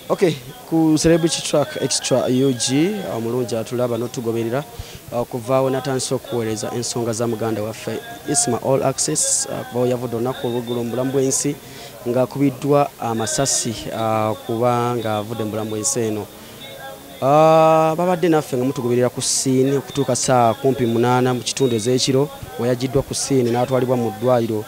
Okay, ku celebrity track extra UG omulungi atulaba notugoberera okuvaawo natandise okuweereza ensonga za muganda waffe Isma All Access kubawo yavudde olunaku olw'eggulo mu bulamu bw'ensi ng'akubiddwa amasasi kuba ng'avudde mu bulamu bw'ensi eno. Babadde naffe nga mutugoberera ku ssiini okutuuka saa 8:30 mu kitundu ez'ekiro weyagiddwa ku ssiini n'atwalibwa mu ddwaliro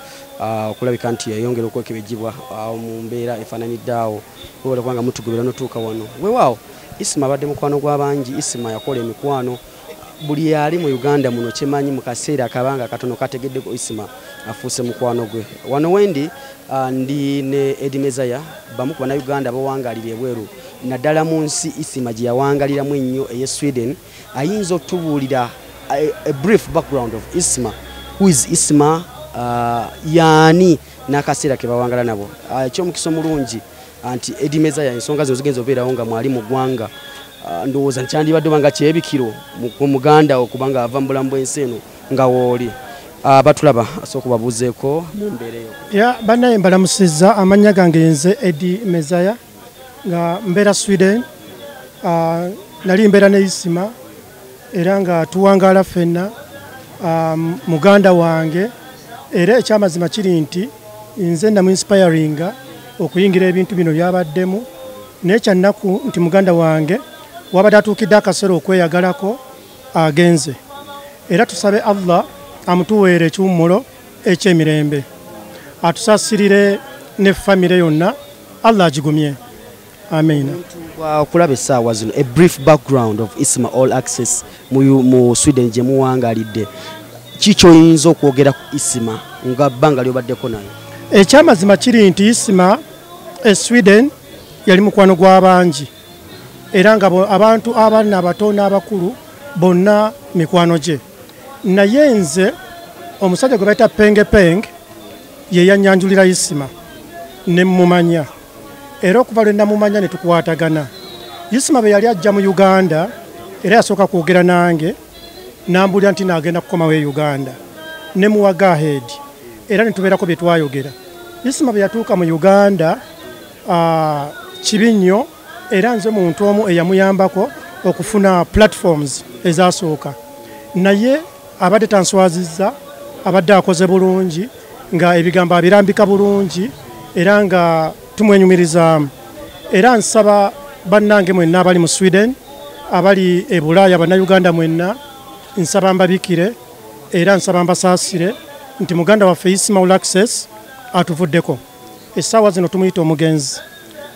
okulabika nti yayongera okwekebejjibwa mu mbeera efaananidde awo kuba kubanga mutugoberera notuuka wano. Weewaawo Isma abadde mukwano gw'abangi. Isma yakola emikwano buli yali mu Uganda muno kyemanyi mu kaseera akabanga katono kategeddeko Isma afuuse mukwano gwe. Wano wendi ndi ne Edi Mezaya bamu ku bannayuganda bawangalira ebweru naddala mu nsi Isma gye yawangaliramu ennyo eye Sweden. Ayinza okutubuulira a brief background of Isma. Who is Isma? Yani n'akaseera ke bawangala nabo. Eky'omukisa omulungi anti Edi Mezaya ensonga zino zigenza obeerawo nga mwali mu ggwanga. Ndowooza nkyandibadde nga kyebikiro mu Muganda okubanga ava mu bulamu bw'ensi eno nga wooli. Batulaba asooka kubabuuzeeko mu mbeereyo. Bannaye mbalamusizza, amannya gange nze Edi Mezaya nga mbeera Sweden. Nali mbeera ne Isma era nga tuwangaala ffenna muganda wange, era ekyamazima kiri nti nze namu inspiringa okuyingira ebintu bino byabaddemu n'ekyannaku nti muganda wange wabadde atuukidde akaseera okweyagalako agenze, era tusabe Allah amutuweere ekiwummulo eky'emirembe, atusaasirire ne famire yonna, Allah agigumye. Amen. Okulaba essaawa zino a brief background of Isma All Access mu Sweden gye muwangalidde, kikyoyinza okwogera ku Isma nga bbanga lyobaddeko nayo? Ekyamazima kiri nti Isma Sweden yali mukwano gw'abangi era nga abantu abaana abato n'abakulu bonna mikwano gye. Naye nze omusajja gwe bayita Penge Penge ye yannyanjulira Isma ne mumanya, era okuva lwe namumanya ne tukwatagana. Isma bwe yali ajja mu Uganda era yasooka kwogera nange n'ambuulira nti naagenda kukomawo e Uganda ne muwa go ahead era ne tubeerako bye twayogera. Isma bwe yatuuka mu Uganda kibi nnyo, era nze muntu omu eyamuyambako okufuna platforms ezasooka, naye abadde tanswazizza, abadde akoze bulungi nga ebigambo abirambika bulungi era nga tumwenyumirizaamu. Era nsaba bannange mwenna abali mu Sweden, abali e Bulaaya, bannayuganda mwenna, nsaba mbabikire era nsaba mbasaasire nti muganda waffe Isma All Access atuvuddeko. Essaawa zino tumuyita omugenzi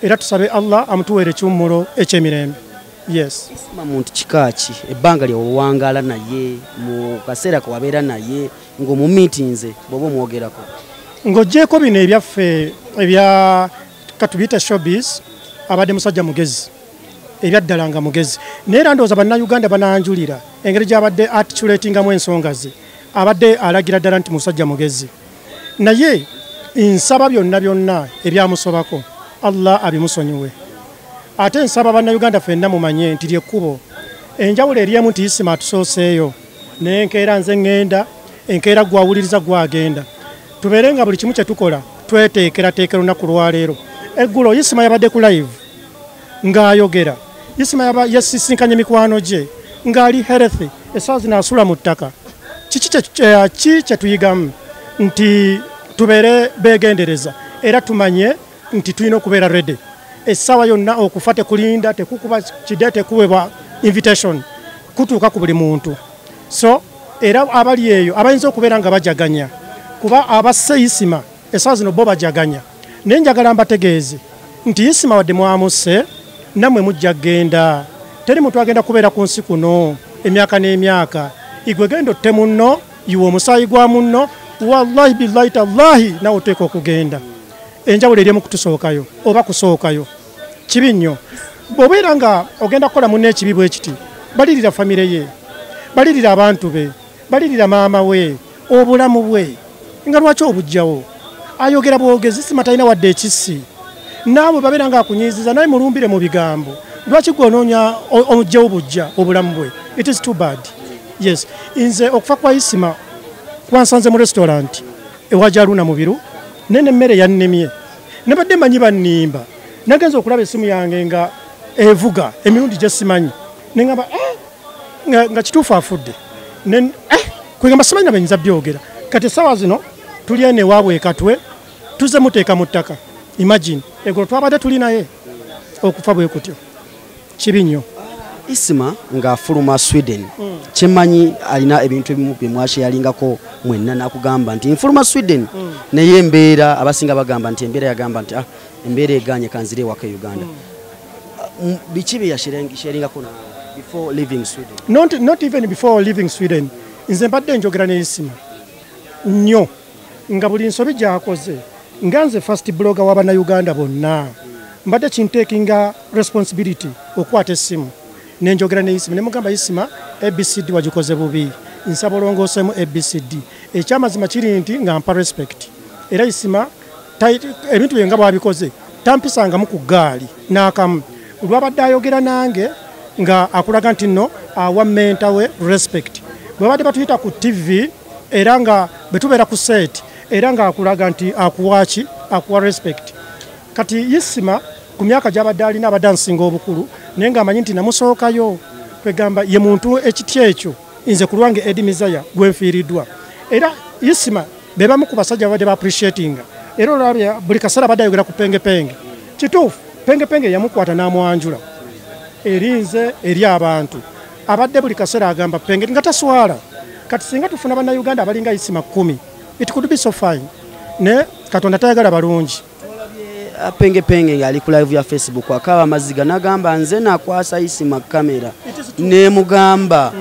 era tusabe Allah amutuweere ekiwummulo eky'emirembe. Yes. Isma muntu kika ki? Ebbanga lye owangaala naye mu kaseera ke wabeera naye ng'omu meetings bw'oba omwogerako? Ng'oggyeko bino ebyaffe ebya katubiyita showbiz, abadde musajja mugezi, ebyaddala nga mugezi. Naye era ndowooza bannayuganda bananjulira engeri gy'abadde articulatingamu ensonga ze, abadde alagira ddala nti musajja mugezi. Naye nsaba byonna byonna ebyamusobako Allah abimusonyiwe. Ate nsaba bannayuganda ffenna mumanye nti lyekkubo. Enjawulo eriemu nti Isma atusooseeyo, naye enkeera nze ŋŋenda, enkeera gwawuliriza gwagenda. Tubeere nga buli kimu kye tukola tweteekerateekera olunaku lwaleero. Eggulo Isma yabadde ku live ng'ayogera. Isma yasisinkanye mikwano gye ng'ali healthy, essaawa zino asula mu ttaka. Ki kye tuyigamu? Nti tubeere beegendereza era tumanye nti tulina okubeera ready essaawa yonna okufa, tekulinda, tekukuba kide, tekuwebwa invitation, kutuuka ku buli muntu. So era abali eyo abayinza okubeera nga bajaganya kuba abasse Isma essaawa zino bo bajaganya, naye njagala mbategeeze nti Isma wadde mwamusse nammwe mujja kgenda. Teri muntu agenda kubeera ku nsi kuno emyaka n'emyaka. Igwe genda otte munno, yiwe omusaayi gwa munno, wallahi billahi tallahi nawe oteeka okugenda. Enjawulo eriemu kutusookayo oba kusookayo, kibi nnyo. Bw'obeera nga ogenda kukola munno ekibi bwe kiti, balirira famire ye, balirira abantu be, balirira maama we, obulamu bwe, nga lwaki obujjawo? Ayogera bwogezi, Isma talina wadde ekissi. Naawe babeera nga akunyiiziza naye mulumbire mu bigambo. Lwaki gw'onoonya omugjewo bujja obulamu bwe? It is too bad. Yes. Nze okufa kwa Isma kwansanze mu restaurant ewa Jaluna Mubiru, nene mmere yannemye. Nabadde manyi bannimba nagenza okulaba essimu yange nga evuga emirundi gye simanyi nengamba nga kituufu afudde kwegamba simanyi na benyinza byogera kati essaawa zino tuli eno ewaabwe ekatwe tuze muteeka mu ttaka imagine egolo twabadde tuli naye okufa bwe kutyo kibi nnyo. Isma ng'afuluma Sweden kyemanyi alina ebintu ebimu bye mwasheyalingako mwenna n'akugamba nti nfuluma Sweden naye embeera abasinga bagamba nti embeera yagamba nti embeera eganye kanzire ewaka e Uganda. Biki bye yasheringako na before leaving Sweden? Not even before leaving Sweden. Nze mbadde njogera ne Isma nnyo nga buli nsobi gy'akoze nga nze first blogger w'Abannayuganda bonna mbadde kinteekinga responsibility okwata essimu nenjogera ne Isma nemugamba Isma ABCD wagikoze bubi nsaba olongoosemu ABCD ekyamazima kiri nti nga mpa respect era Isma ebintu bye nga bwabikoze tampisangamu ku ggaali n'akamu olwabadde ayogera nange nga akulaga nti nno awa menta we respect bwabadde batuyita ku TV era nga betubeera ku set era nga akulaga nti akuwaki akuwa respect kati Isma ku myaka gy'abadde alina abadde ansinga obukulu naye ng'amanyi nti namusookayo kwegamba ye muntu ekitya ekyo nze ku lwange Edi Mizaya gwenfiiriddwa era Isma be bamu ku basajja babadde ba-appreciatinga era olwabya buli kaseera abadde ayogera ku Penge Penge kituufu Penge Penge yamukwata n'amwanjula erinze eri abantu abadde buli kaseera agamba Penge nga taswala kati singa tufuna Bannayuganda abalinga Isma 10 it could be so fine ne Katonda tayagala balungi. Penge Penge ali ku live ya Facebook akaba amaziga nagamba nze nakwasa Isma kamera ne mugamba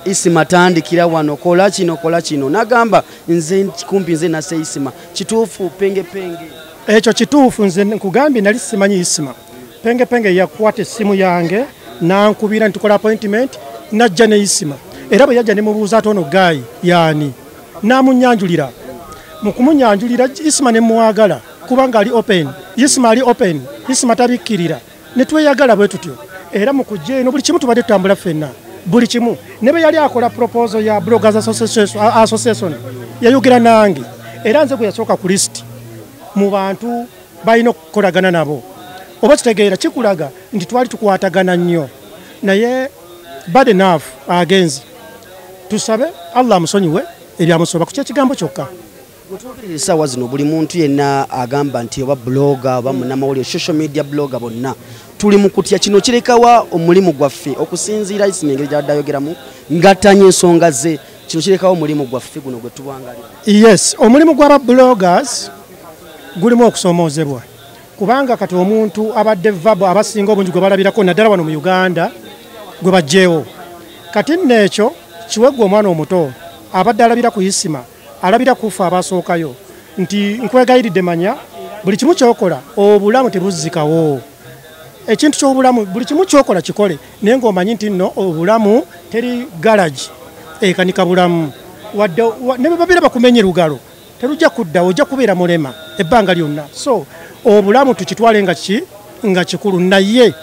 Isma tandikira wano kola kino nagamba nze kumpi nze na Isma kituufu Penge Penge ekyo kituufu nze nkugambye nali simanyi Isma Penge Penge yakwata essimu yange nankubira ntukola appointment najja ne Isma era bwe yajja ne mubuuza atono gayi yani namunyanjulira mu kumunyanjulira Isma ne muwagala kubanga ali open Isma ali open Isma tabikkirira ne tweyagala bwe tutyo era mu kujja eno buli kimu tubadde tutambula ffenna buli kimu ne bwe yali akola proposal ya Bloggers Association yayogera nange era nze gwe yasooka ku list mu bantu balina okukolagana nabo oba kitegeera kikulaga nti twali tukwatagana nnyo naye bad enough agenzi tusabe Allah amusonyiwe ebyamusoba ku kyekigambo kyokka. Essaawa zino buli muntu yenna agamba nti oba blogger oba munnamawulire social media blogger bonna tuli mu kutya kino kirekawa omulimu gwaffe okusinziira Isma engeri gy'adde ayogeramu ngattanya ensonga ze kino kirekawo omulimu gwaffe guno gwe tubangalira. Yes, omulimu gw'aba bloggers gulimu okusoomoozebwa kubanga kati omuntu abadde vabo abasinga obungi gwe balabirako naddala wano mu Uganda gwe bajjeewo kati n'ekyo kiweggwa omwana omuto abadde alabira ku Isma alabira kufa abasookayo nti nkwegayiridde manya buli kimu kyokola obulamu tebuzzikawo ekintu ky'obulamu buli kimu kyokola kikole naye ng'omanyi nti nno obulamu teri garage ekanika bulamu wadde ne babeera bakumenye lugalo terujja kudda ojja kubeera mulema ebbanga lyonna so obulamu tukitwale nga kikulu naye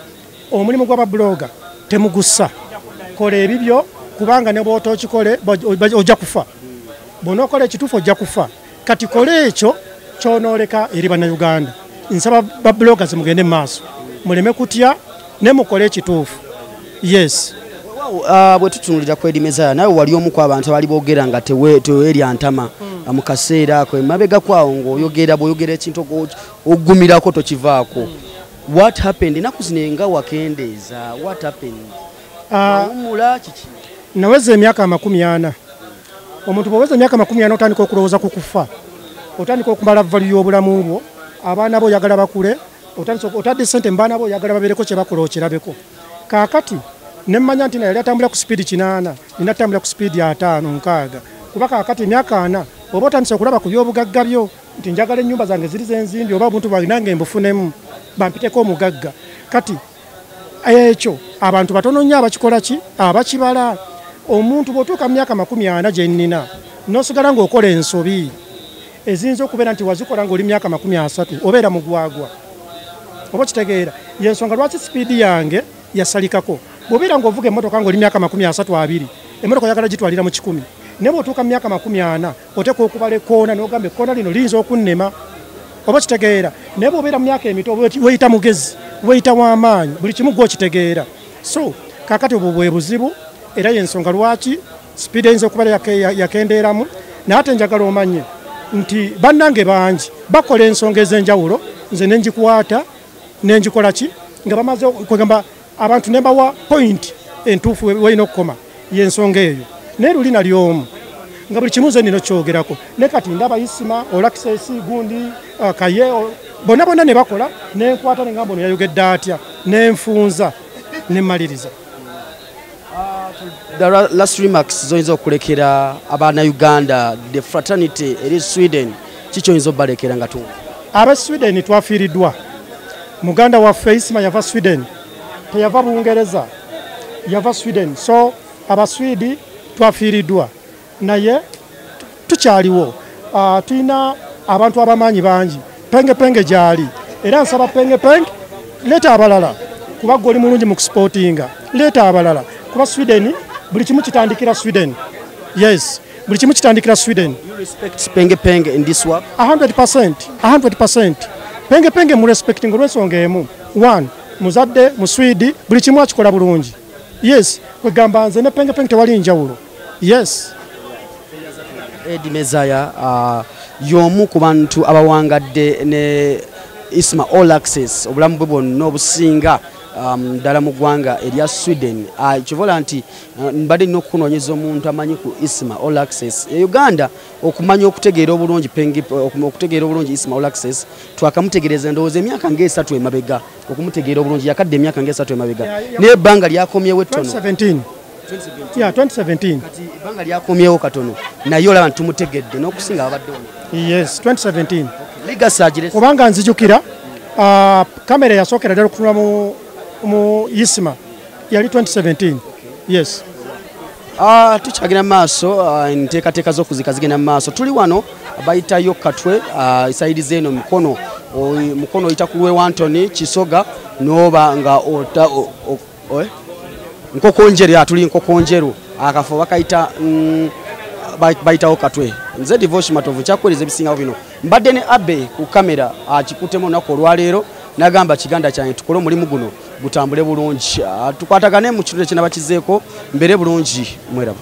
omulimu gw'ababloga temugussa kola ebibyo kubanga ne bw'ota okikole ojja kufa bonokola ekituufu ojja kufa kati kola ekyo kyonooleka eri Bannayuganda nsaba babloggers mugende mu maaso muleme kutya ne mukole ekituufu. Yes. Bwe tutunulira ku Edi Mizaya nawe wali omu ku abantu abali boogera nga teweerya ntama mu kaseera ako emabega kwawo ng'oyogera bw'oyogera ekintu ogumirako tokivaako. What happened? Ennaku zino nga wakendeeza what happened? Omula kiki? Naweza emyaka 40. Omuntu bw'oweza emyaka 40 otandika okulowooza ku kufa otandika okumala valu y'obulamu bwo abaana bo oyagala bakule otadde ssente mu baana bo oyagala babeereko kye bakola okirabeko kaakati ne mmanya nti yali atambula ku sipiidi 8 nina atambula ku sipiidi 5 6 kuba kaakati emyaka 4 oba otandise okulaba ku by'obugagga byo nti njagala ennyumba zange ziri zenzimbi oba obuntu bwange nange mbufunemu bampiteko omugagga kati ekyo abantu batono nnyo abakikola ki abakibala omuntu bw'otuuka mu myaka 40 gye nnina n'osigala ng'okola ensobi eziyinza okubeera nti wazikola ng'oli myaka 30 obeera mugwagwa oba kitegeera yensonga lwaki sipiidi yange yasalikako bw'obeera ng'ovuga emmotoka ng'oli myaka 32 emmotoka oyagala gitwalira mu 100 ne bw'otuuka mu myaka 40 oteeka okubala ekkoona n'ogamba ekkoona lino liyinza okunnema oba kitegeera naye bw'obeera mu myaka emito weyita mugezi weyita w'amaanyi buli kimu gw'okitegeera so kaakati obwo bwe buzibu era y'ensonga lwaki sipiidi eyinza okuba yakendeeramu naye ate njagala omanye nti bannange bangi bakola ensonga ez'enjawulo nze ne ngikwata ne ngikola ki nga bamaze kwegamba abantu ne bawa point entuufu weyina okukoma y'ensonga eyo naye luli nalyomu nga buli kimu nze nino kyogerako ne kati ndaba Isma Olaxesi gundi kaye bonna ne bakola nenkwata ne ngamba ono yayogedde atya nenfunza nemmaliriza. The last remarks zoyinza okulekera abaana Uganda the fraternity eri Sweden kikyoyinza obalekera nga tu aba Sweden twafiiriddwa muganda waffe Isma yava Sweden teyava Bungereza yava Sweden so aba Swedi twafiiriddwa naye tukyaliwo tulina abantu abamanyi bangi Penge Penge gyali era nsaba Penge Penge leeta abalala kuba goli mulungi mu kusportinga leeta abalala kuba Sweden buli kimu kitandikira Sweden yes buli kimu kitandikira Sweden. You respect Penge Penge in this work 100%. Penge Penge mu respecting olw'ensonga emu one muzadde mu Swedi buli kimu akikola bulungi yes kwegamba nze ne Penge Penge tewali njawulo yes. Edi Mezaya y'omu ku bantu abawangadde ne Isma Olaxesi obulamu bwe bwonna obusinga ddala mu ggwanga erya Sweden kivola nti mbadde nnina okunoonyeza omuntu amanyi ku Isma Olaxesi e Uganda okumanya okutegeera obulungi okutegeera obulungi Isma Olaxesi twakamutegereza ndowooza emyaka ng'esatu emabega okumutegeera obulungi yakadde emyaka ng'esatu emabega naye ebbanga lyakomyewo ettono 2017 kati ebbanga lyakomyewo katono naye olaba nti tumutegedde n'okusinga abadde ono yes 2017 ligasagire kubanga nzijukira kamera yasookera ddala okutunula mu Isma yali 2017 yes. Tukyagenda mu maaso enteekateeka z'okuzika zigenda mu maaso tuli wano bayitayo katwe isaidi zeno mukono oyita ku lwe Antony Kisoga n'oba nga nkokonjeru tuli nkokonjeru akafo bakayita bayitawo katwe nze divorce matovu kyakuweereza ebisingawo bino mbadde ne abe ku kamera akikutemu olunaku olwaleero nagamba kiganda kyange tukole omulimu guno gutambule bulungi tukwatagane mu kitundu kye nabakizeeko mbere bulungi mweraba.